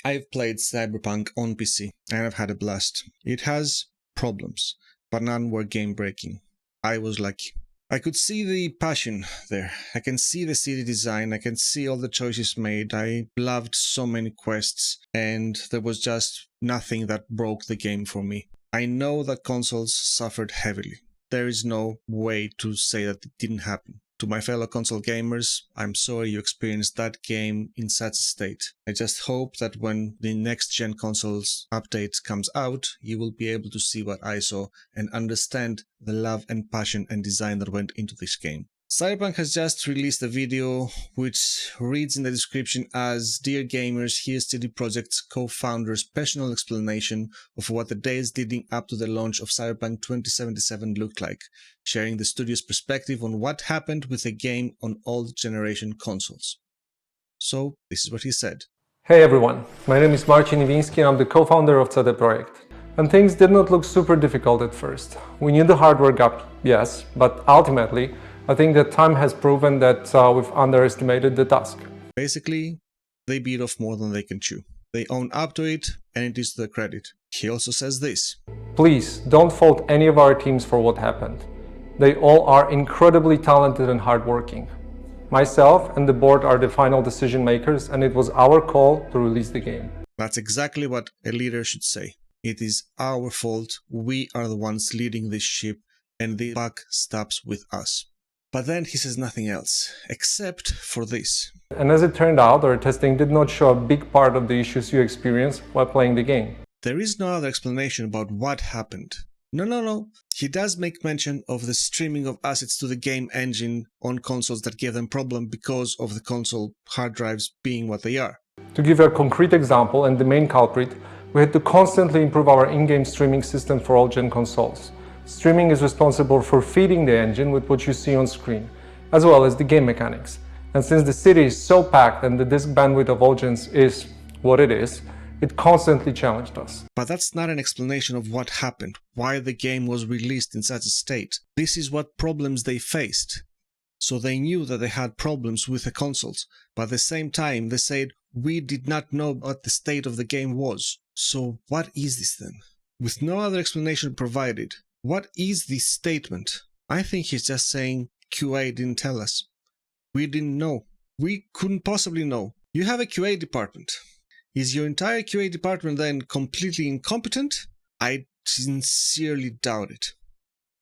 I've played Cyberpunk on PC and I've had a blast. It has problems, but none were game-breaking. I was lucky. I could see the passion there. I can see the city design. I can see all the choices made. I loved so many quests, and there was just nothing that broke the game for me. I know that consoles suffered heavily. There is no way to say that it didn't happen. To my fellow console gamers, I'm sorry you experienced that game in such a state. I just hope that when the next-gen consoles update comes out, you will be able to see what I saw and understand the love and passion and design that went into this game. Cyberpunk has just released a video which reads in the description as "Dear gamers, here's CD Projekt's co-founder's personal explanation of what the days leading up to the launch of Cyberpunk 2077 looked like, sharing the studio's perspective on what happened with the game on old generation consoles." So, this is what he said. Hey everyone, my name is Marcin Iwiński and I'm the co-founder of CDPR. And things did not look super difficult at first. We knew the hardware gap, yes, but ultimately, I think that time has proven that we've underestimated the task. Basically, they beat off more than they can chew. They own up to it, and it is to their credit. He also says this. Please, don't fault any of our teams for what happened. They all are incredibly talented and hardworking. Myself and the board are the final decision makers, and it was our call to release the game. That's exactly what a leader should say. It is our fault, we are the ones leading this ship, and the buck stops with us. But then he says nothing else, except for this. And as it turned out, our testing did not show a big part of the issues you experienced while playing the game. There is no other explanation about what happened. No. He does make mention of the streaming of assets to the game engine on consoles that gave them problem because of the console hard drives being what they are. To give a concrete example, and the main culprit, we had to constantly improve our in-game streaming system for all gen consoles. Streaming is responsible for feeding the engine with what you see on screen, as well as the game mechanics. And since the city is so packed and the disk bandwidth of all gens is what it is, it constantly challenged us. But that's not an explanation of what happened, why the game was released in such a state. This is what problems they faced. So they knew that they had problems with the consoles, but at the same time they said, we did not know what the state of the game was. So what is this then? With no other explanation provided, what is this statement? I think he's just saying QA didn't tell us. We didn't know. We couldn't possibly know. You have a QA department. Is your entire QA department then completely incompetent? I sincerely doubt it.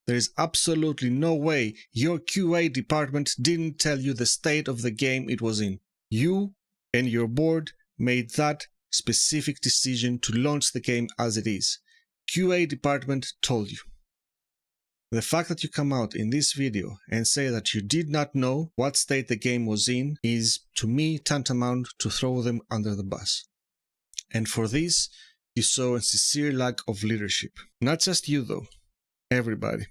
There is absolutely no way your QA department didn't tell you the state of the game it was in. You and your board made that specific decision to launch the game as it is. QA department told you. The fact that you come out in this video and say that you did not know what state the game was in is, to me, tantamount to throw them under the bus. And for this, you saw a sincere lack of leadership. Not just you though, everybody.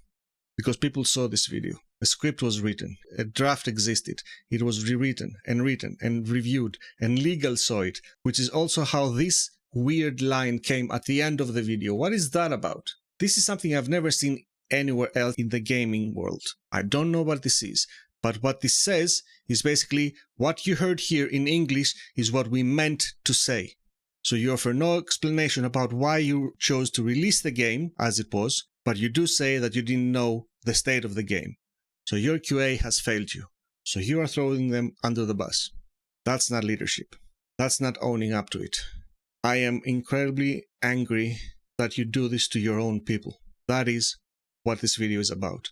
Because people saw this video. A script was written, a draft existed, it was rewritten and written and reviewed, and legal saw it, which is also how this weird line came at the end of the video. What is that about? This is something I've never seen anywhere else in the gaming world. I don't know what this is, but what this says is basically what you heard here in English is what we meant to say. So you offer no explanation about why you chose to release the game as it was, but you do say that you didn't know the state of the game. So your QA has failed you. So you are throwing them under the bus. That's not leadership. That's not owning up to it. I am incredibly angry that you do this to your own people. That is what this video is about.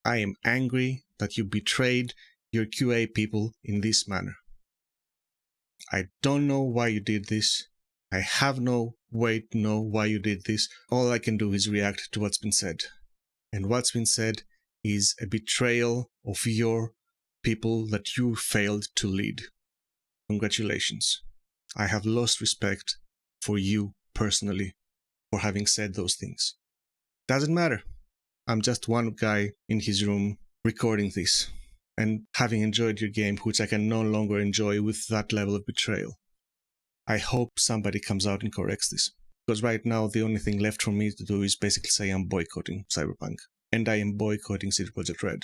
I am angry that you betrayed your QA people in this manner. I don't know why you did this. I have no way to know why you did this. All I can do is react to what's been said. And what's been said is a betrayal of your people that you failed to lead. Congratulations. I have lost respect for you personally for having said those things. Doesn't matter. I'm just one guy in his room recording this and having enjoyed your game, which I can no longer enjoy with that level of betrayal. I hope somebody comes out and corrects this, because right now the only thing left for me to do is basically say I'm boycotting Cyberpunk, and I am boycotting CD Projekt Red.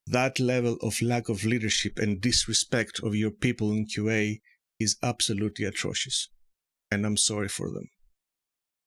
That level of lack of leadership and disrespect of your people in QA is absolutely atrocious. and I'm sorry for them.